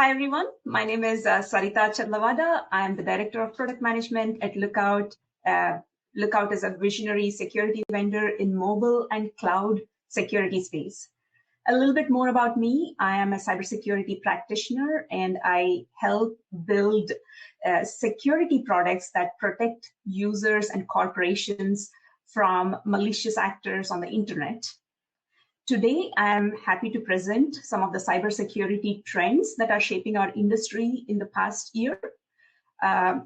Hi, everyone. My name is Saritha Chadalavada. I am the Director of Product Management at Lookout. Lookout is a visionary security vendor in mobile and cloud security space. A little bit more about me. I am a cybersecurity practitioner, and I help build security products that protect users and corporations from malicious actors on the internet. Today, I'm happy to present some of the cybersecurity trends that are shaping our industry in the past year.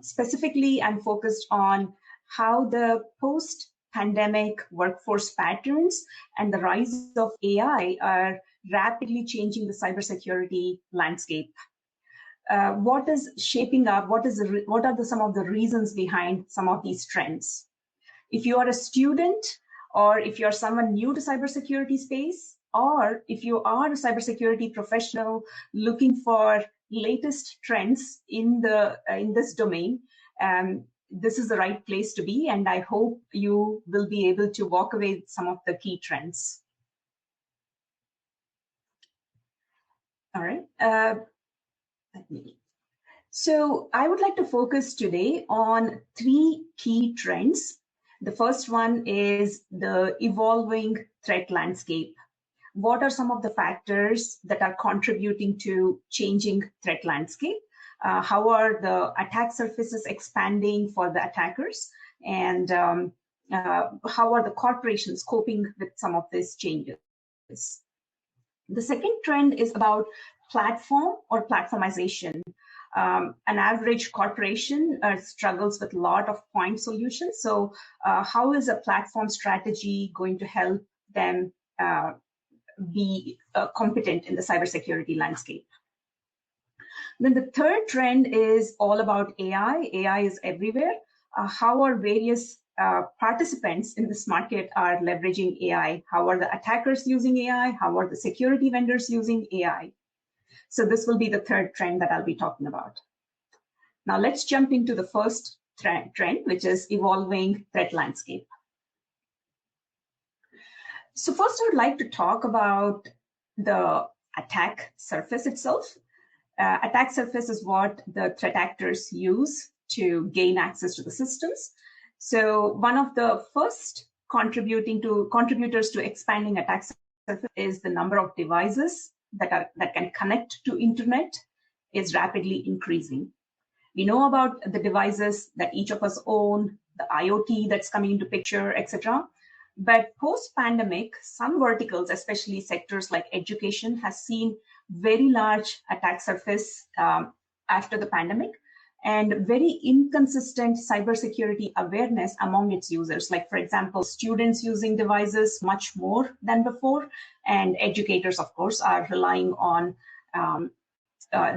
Specifically, I'm focused on how the post-pandemic workforce patterns and the rise of AI are rapidly changing the cybersecurity landscape. What is shaping up? What are some of the reasons behind some of these trends? If you are a student, or if you're someone new to cybersecurity space, or if you are a cybersecurity professional looking for latest trends in this domain, this is the right place to be, and I hope you will be able to walk away with some of the key trends. All right. So I would like to focus today on three key trends. The first one is the evolving threat landscape. What are some of the factors that are contributing to changing threat landscape? How are the attack surfaces expanding for the attackers? And how are the corporations coping with some of these changes? The second trend is about platform or platformization. An average corporation struggles with a lot of point solutions. So how is a platform strategy going to help them be competent in the cybersecurity landscape? Then the third trend is all about AI. AI is everywhere. How are various participants in this market are leveraging AI? How are the attackers using AI? How are the security vendors using AI? So this will be the third trend that I'll be talking about. Now let's jump into the first trend, which is evolving threat landscape. So first, I would like to talk about the attack surface itself. Attack surface is what the threat actors use to gain access to the systems. So one of the first contributors to expanding attack surface is the number of devices that can connect to internet is rapidly increasing. We know about the devices that each of us own, the IoT that's coming into picture, etc. But post-pandemic, some verticals, especially sectors like education, has seen very large attack surface after the pandemic, and very inconsistent cybersecurity awareness among its users. Like, for example, students using devices much more than before, and educators, of course, are relying on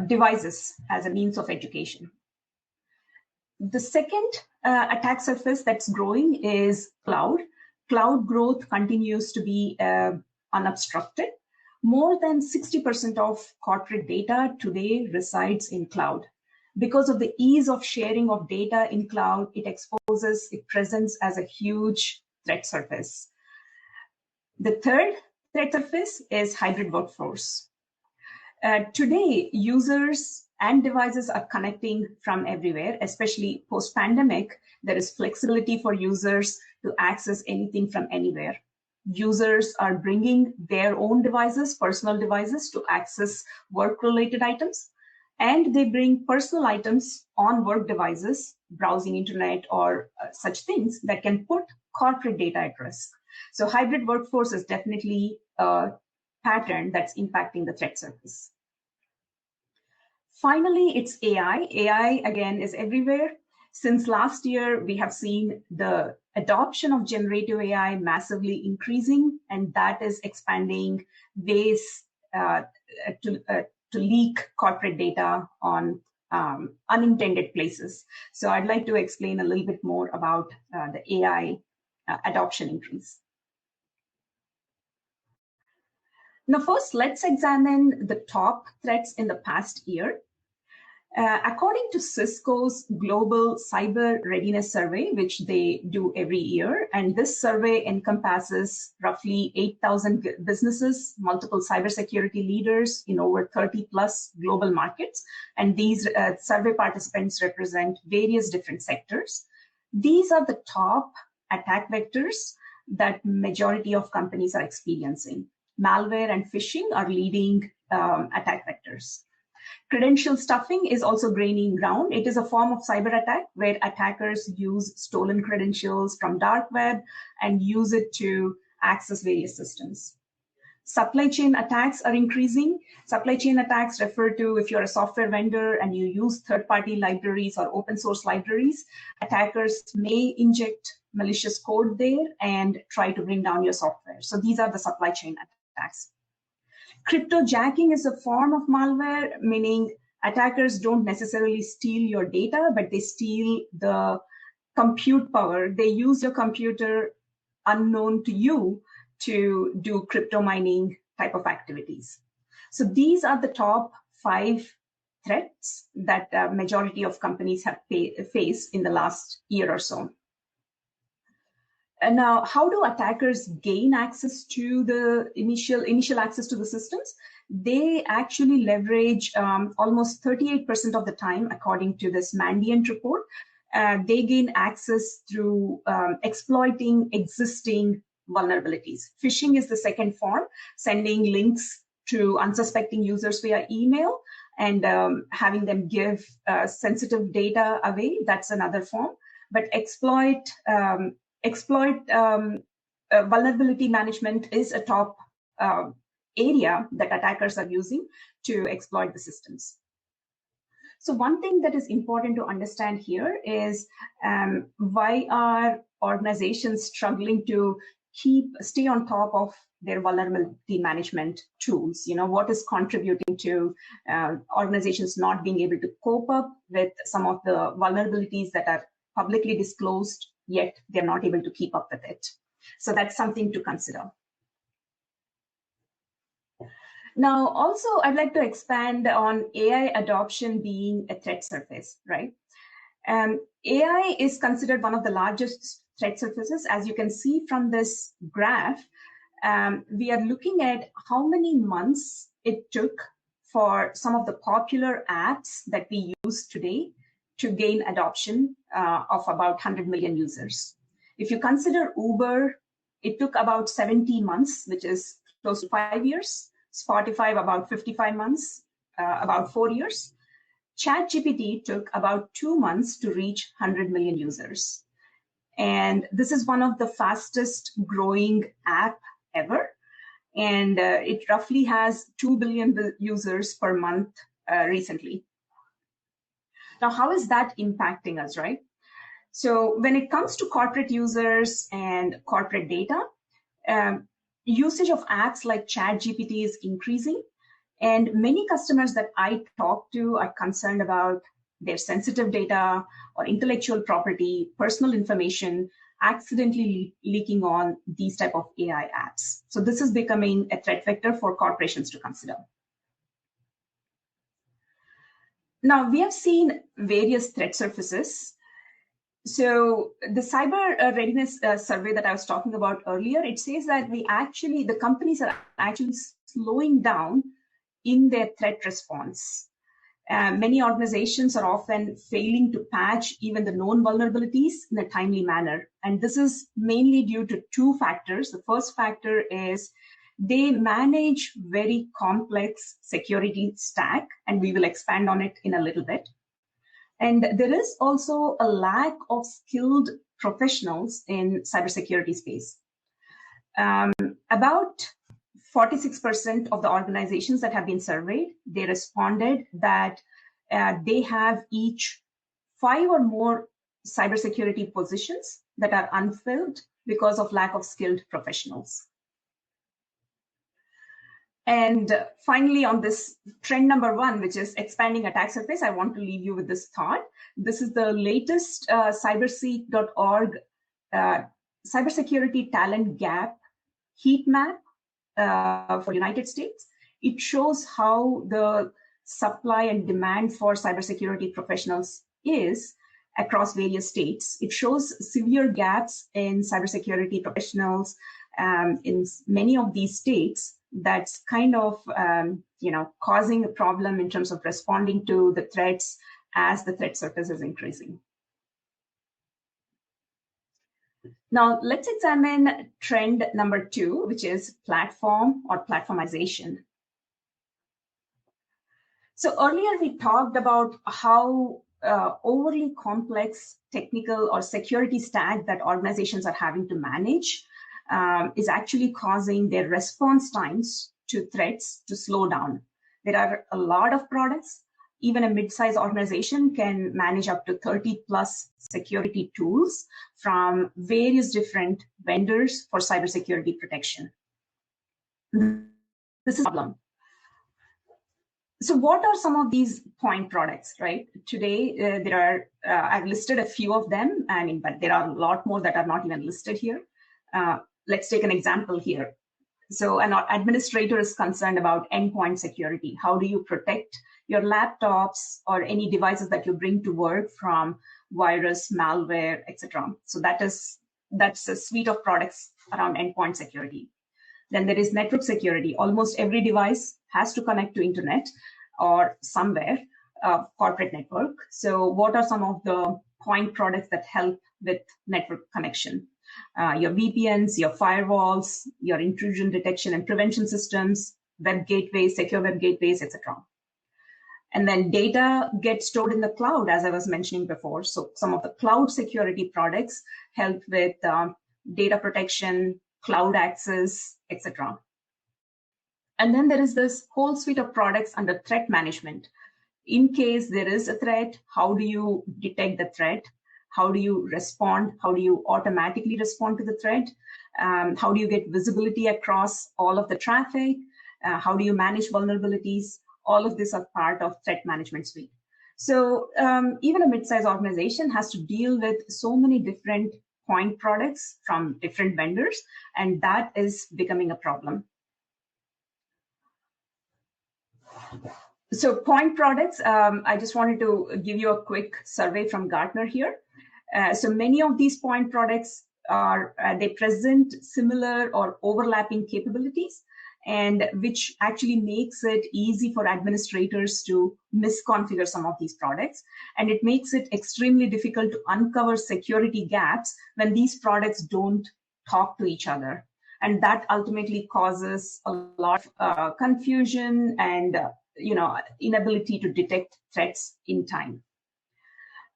devices as a means of education. The second attack surface that's growing is cloud. Cloud growth continues to be unobstructed. More than 60% of corporate data today resides in cloud. Because of the ease of sharing of data in cloud, it presents as a huge threat surface. The third threat surface is hybrid workforce. Today, users and devices are connecting from everywhere, especially post-pandemic. There is flexibility for users to access anything from anywhere. Users are bringing their own devices, personal devices, to access work-related items. And they bring personal items on work devices, browsing internet or such things that can put corporate data at risk. So hybrid workforce is definitely a pattern that's impacting the threat surface. Finally, it's AI. AI, again, is everywhere. Since last year, we have seen the adoption of generative AI massively increasing, and that is expanding ways to leak corporate data on unintended places. So I'd like to explain a little bit more about the AI adoption increase. Now, first, let's examine the top threats in the past year. According to Cisco's Global Cyber Readiness Survey, which they do every year, and this survey encompasses roughly 8,000 businesses, multiple cybersecurity leaders in over 30 plus global markets, and these survey participants represent various different sectors. These are the top attack vectors that majority of companies are experiencing. Malware and phishing are leading attack vectors. Credential stuffing is also gaining ground. It is a form of cyber attack where attackers use stolen credentials from dark web and use it to access various systems. Supply chain attacks are increasing. Supply chain attacks refer to if you're a software vendor and you use third-party libraries or open source libraries, attackers may inject malicious code there and try to bring down your software. So these are the supply chain attacks. Cryptojacking is a form of malware, meaning attackers don't necessarily steal your data, but they steal the compute power. They use your computer unknown to you to do crypto mining type of activities. So these are the top 5 threats that majority of companies have faced in the last year or so. And now, how do attackers gain access to the initial access to the systems? They actually leverage almost 38% of the time, according to this Mandiant report. They gain access through exploiting existing vulnerabilities. Phishing is the second form, sending links to unsuspecting users via email and having them give sensitive data away. That's another form. But vulnerability management is a top area that attackers are using to exploit the systems. So one thing that is important to understand here is why are organizations struggling to stay on top of their vulnerability management tools? You know, what is contributing to organizations not being able to cope up with some of the vulnerabilities that are publicly disclosed, yet they're not able to keep up with it. So that's something to consider. Now, also, I'd like to expand on AI adoption being a threat surface, right? AI is considered one of the largest threat surfaces. As you can see from this graph, we are looking at how many months it took for some of the popular apps that we use today to gain adoption of about 100 million users. If you consider Uber, it took about 70 months, which is close to 5 years. Spotify, about 55 months, about 4 years. ChatGPT took about 2 months to reach 100 million users. And this is one of the fastest growing app ever. And it roughly has 2 billion users per month recently. Now, how is that impacting us, right? So when it comes to corporate users and corporate data, usage of apps like ChatGPT is increasing. And many customers that I talk to are concerned about their sensitive data or intellectual property, personal information, accidentally leaking on these type of AI apps. So this is becoming a threat vector for corporations to consider. Now, we have seen various threat surfaces. So the cyber readiness survey that I was talking about earlier, it says that the companies are actually slowing down in their threat response. Many organizations are often failing to patch even the known vulnerabilities in a timely manner. And this is mainly due to 2 factors. The first factor is they manage very complex security stack, and we will expand on it in a little bit. And there is also a lack of skilled professionals in cybersecurity space. About 46% of the organizations that have been surveyed, they responded that they have each 5 or more cybersecurity positions that are unfilled because of lack of skilled professionals. And finally, on this trend number 1, which is expanding attack surface, I want to leave you with this thought. This is the latest cyberseek.org cybersecurity talent gap heat map for United States. It shows how the supply and demand for cybersecurity professionals is across various states. It shows severe gaps in cybersecurity professionals in many of these states. That's kind of causing a problem in terms of responding to the threats as the threat surface is increasing. Now let's examine trend number 2, which is platform or platformization. So earlier we talked about how overly complex technical or security stack that organizations are having to manage is actually causing their response times to threats to slow down. There are a lot of products. Even a mid-sized organization can manage up to 30 plus security tools from various different vendors for cybersecurity protection. This is a problem. So what are some of these point products, right? Today, I've listed a few of them, but there are a lot more that are not even listed here. Let's take an example here. So an administrator is concerned about endpoint security. How do you protect your laptops or any devices that you bring to work from virus, malware, etc.? So that's a suite of products around endpoint security. Then there is network security. Almost every device has to connect to internet or somewhere, corporate network. So what are some of the point products that help with network connection? Your VPNs, your firewalls, your intrusion detection and prevention systems, web gateways, secure web gateways, etc. And then data gets stored in the cloud, as I was mentioning before. So some of the cloud security products help with data protection, cloud access, etc. And then there is this whole suite of products under threat management. In case there is a threat, how do you detect the threat? How do you respond? How do you automatically respond to the threat? How do you get visibility across all of the traffic? How do you manage vulnerabilities? All of this are part of threat management suite. So even a mid-sized organization has to deal with so many different point products from different vendors, and that is becoming a problem. So point products, I just wanted to give you a quick survey from Gartner here. So many of these point products they present similar or overlapping capabilities, and which actually makes it easy for administrators to misconfigure some of these products. And it makes it extremely difficult to uncover security gaps when these products don't talk to each other. And that ultimately causes a lot of confusion and inability to detect threats in time.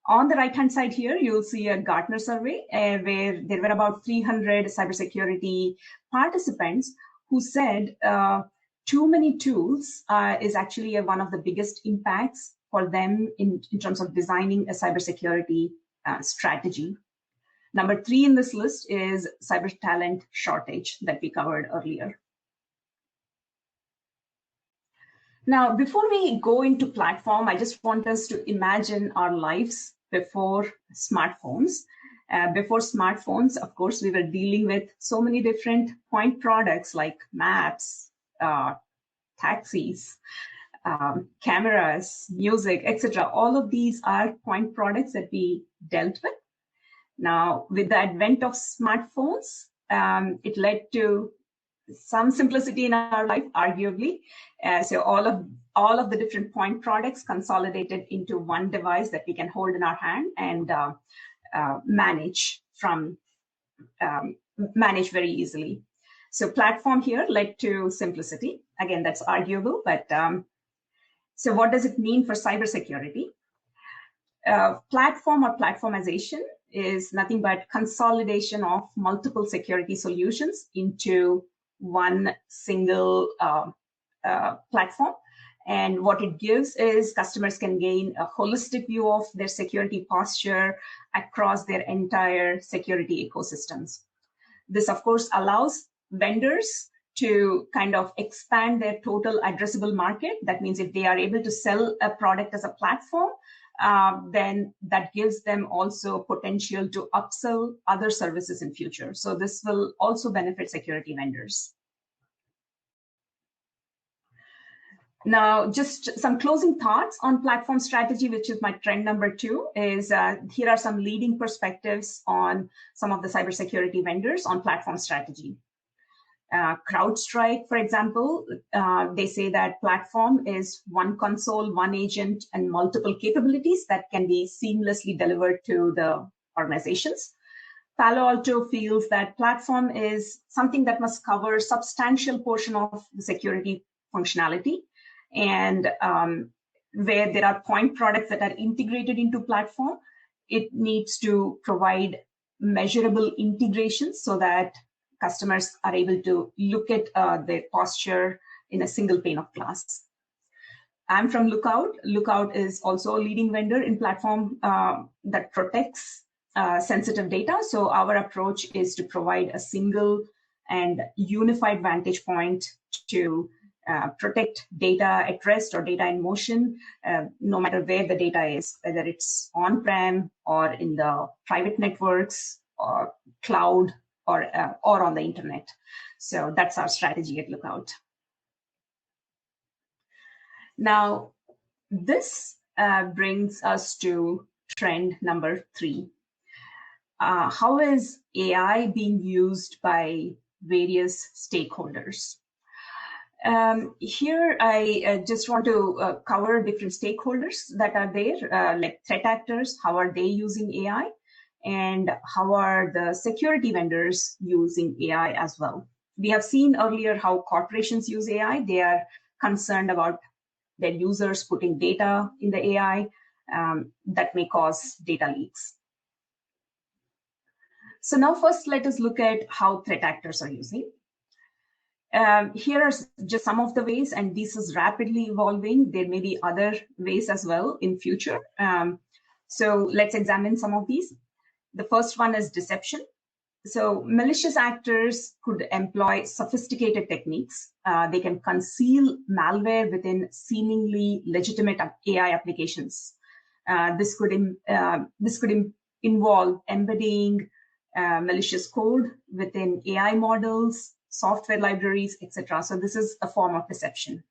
On the right-hand side here, you'll see a Gartner survey where there were about 300 cybersecurity participants who said too many tools is actually one of the biggest impacts for them in terms of designing a cybersecurity strategy. Number 3 in this list is cyber talent shortage that we covered earlier. Now, before we go into platform, I just want us to imagine our lives before smartphones. Before smartphones, of course, we were dealing with so many different point products like maps, taxis, cameras, music, etc. All of these are point products that we dealt with. Now, with the advent of smartphones, it led to some simplicity in our life, arguably. So all of the different point products consolidated into one device that we can hold in our hand and manage very easily. So platform here led to simplicity. Again, that's arguable, but so what does it mean for cybersecurity? Platform or platformization is nothing but consolidation of multiple security solutions into one single platform. And what it gives is customers can gain a holistic view of their security posture across their entire security ecosystems. This, of course, allows vendors to kind of expand their total addressable market. That means if they are able to sell a product as a platform, then that gives them also potential to upsell other services in future. So this will also benefit security vendors. Now, just some closing thoughts on platform strategy, which is my trend number 2, is here are some leading perspectives on some of the cybersecurity vendors on platform strategy. CrowdStrike, for example, they say that platform is one console, one agent, and multiple capabilities that can be seamlessly delivered to the organizations. Palo Alto feels that platform is something that must cover substantial portion of the security functionality, and where there are point products that are integrated into platform, it needs to provide measurable integrations so that customers are able to look at their posture in a single pane of glass. I'm from Lookout. Lookout is also a leading vendor in platform that protects sensitive data. So our approach is to provide a single and unified vantage point to protect data at rest or data in motion, no matter where the data is, whether it's on-prem or in the private networks or cloud or on the internet. So that's our strategy at Lookout. Now, this brings us to trend number 3. How is AI being used by various stakeholders? Here, I just want to cover different stakeholders that are there, like threat actors. How are they using AI? And how are the security vendors using AI as well? We have seen earlier how corporations use AI. They are concerned about their users putting data in the AI that may cause data leaks. So now first, let us look at how threat actors are using. Here are just some of the ways, and this is rapidly evolving. There may be other ways as well in future. So let's examine some of these. The first one is deception. So malicious actors could employ sophisticated techniques. They can conceal malware within seemingly legitimate AI applications. This could involve embedding malicious code within AI models, software libraries, etc. So this is a form of deception.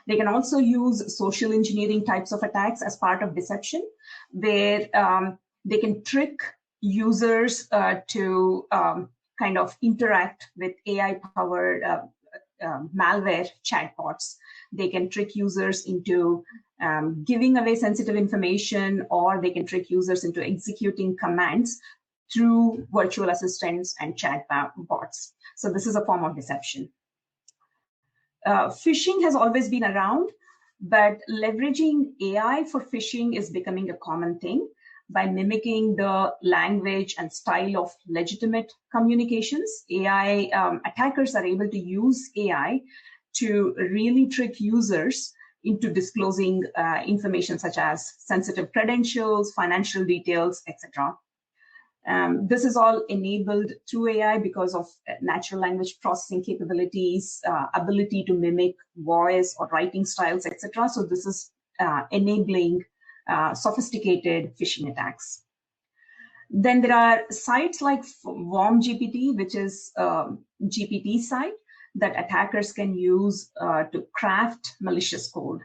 They can also use social engineering types of attacks as part of deception, where they can trick users to kind of interact with AI-powered malware chatbots. They can trick users into giving away sensitive information, or they can trick users into executing commands through virtual assistants and chat bots. So this is a form of deception. Phishing has always been around, but leveraging AI for phishing is becoming a common thing by mimicking the language and style of legitimate communications. AI attackers are able to use AI to really trick users into disclosing information such as sensitive credentials, financial details, etc. This is all enabled through AI because of natural language processing capabilities, ability to mimic voice or writing styles, etc. So this is enabling sophisticated phishing attacks. Then there are sites like WormGPT, which is a GPT site that attackers can use to craft malicious code.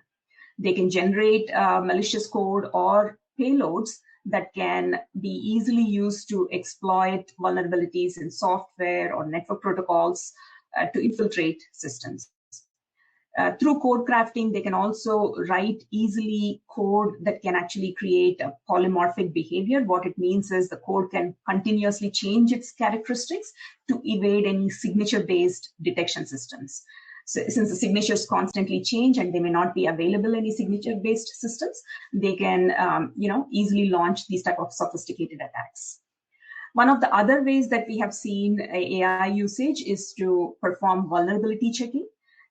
They can generate malicious code or payloads that can be easily used to exploit vulnerabilities in software or network protocols to infiltrate systems. Through code crafting, they can also write easily code that can actually create a polymorphic behavior. What it means is the code can continuously change its characteristics to evade any signature-based detection systems. So since the signatures constantly change and they may not be available in any signature-based systems, they can easily launch these type of sophisticated attacks. One of the other ways that we have seen AI usage is to perform vulnerability checking.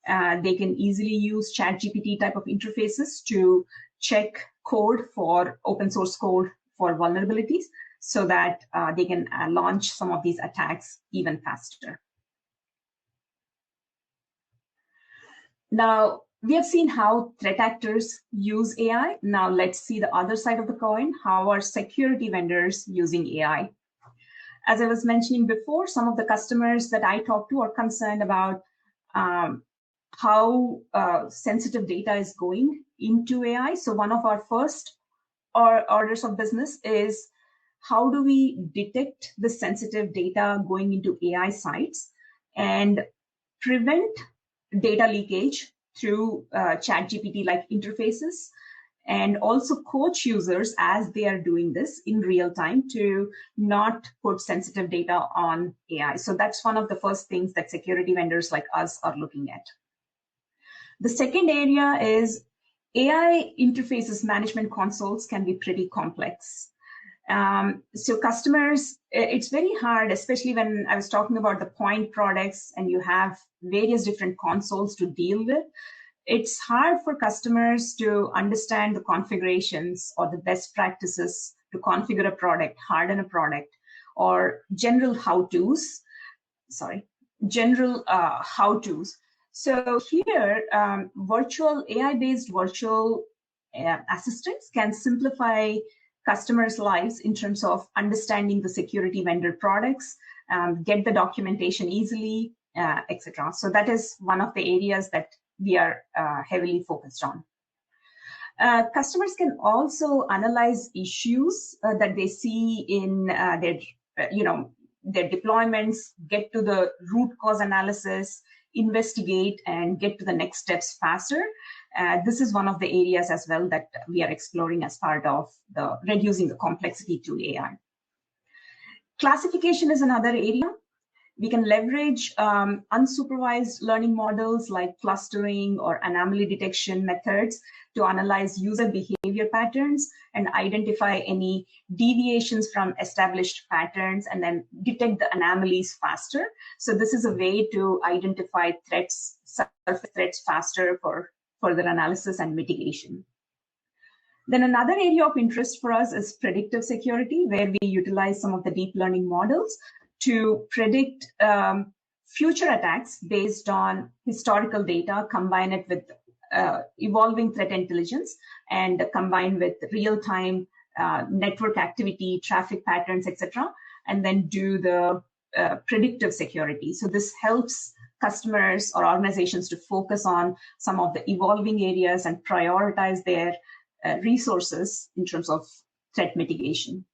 They can easily use ChatGPT type of interfaces to check code for open source code for vulnerabilities so that they can launch some of these attacks even faster. Now, we have seen how threat actors use AI. Now, let's see the other side of the coin. How are security vendors using AI? As I was mentioning before, some of the customers that I talk to are concerned about how sensitive data is going into AI. So one of our first orders of business is how do we detect the sensitive data going into AI sites and prevent data leakage through ChatGPT-like interfaces, and also coach users as they are doing this in real time to not put sensitive data on AI. So that's one of the first things that security vendors like us are looking at. The second area is AI interfaces management consoles can be pretty complex. So customers, it's very hard, especially when I was talking about the point products and you have various different consoles to deal with. It's hard for customers to understand the configurations or the best practices to configure a product, harden a product, or general how-tos. So here, AI-based virtual assistants can simplify customers' lives in terms of understanding the security vendor products, get the documentation easily, etc. So that is one of the areas that we are heavily focused on. Customers can also analyze issues that they see in their deployments, get to the root cause analysis, investigate, and get to the next steps faster. This is one of the areas as well that we are exploring as part of the reducing the complexity to AI. Classification is another area. We can leverage unsupervised learning models like clustering or anomaly detection methods to analyze user behavior patterns and identify any deviations from established patterns and then detect the anomalies faster. So this is a way to identify threats, surface threats faster for further analysis and mitigation. Then another area of interest for us is predictive security, where we utilize some of the deep learning models to predict future attacks based on historical data, combine it with evolving threat intelligence, and combine with real-time network activity, traffic patterns, etc., and then do the predictive security. So this helps customers or organizations to focus on some of the evolving areas and prioritize their resources in terms of threat mitigation.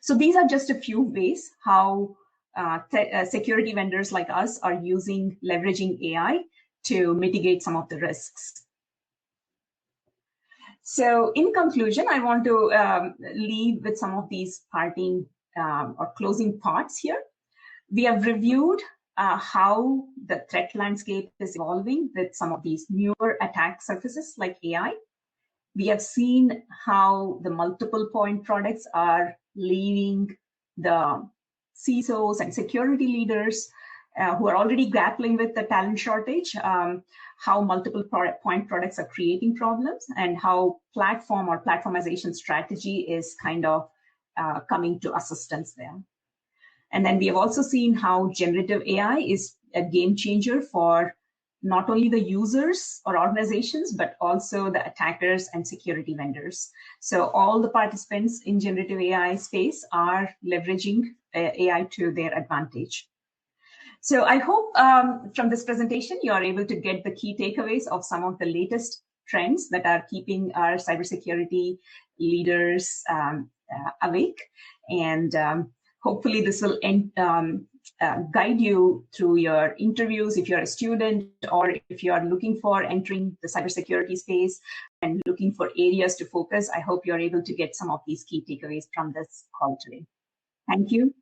So these are just a few ways how security vendors like us are leveraging AI to mitigate some of the risks. So in conclusion, I want to leave with some of these parting or closing thoughts here. We have reviewed how the threat landscape is evolving with some of these newer attack surfaces like AI. We have seen how the multiple point products are leaving the CISOs and security leaders who are already grappling with the talent shortage, how multiple point products are creating problems, and how platform or platformization strategy is kind of coming to assistance there. And then we have also seen how generative AI is a game changer for not only the users or organizations, but also the attackers and security vendors. So all the participants in generative AI space are leveraging AI to their advantage. So I hope from this presentation, you are able to get the key takeaways of some of the latest trends that are keeping our cybersecurity leaders awake. And hopefully this will guide you through your interviews if you're a student or if you are looking for entering the cybersecurity space and looking for areas to focus. I hope you're able to get some of these key takeaways from this call today. Thank you.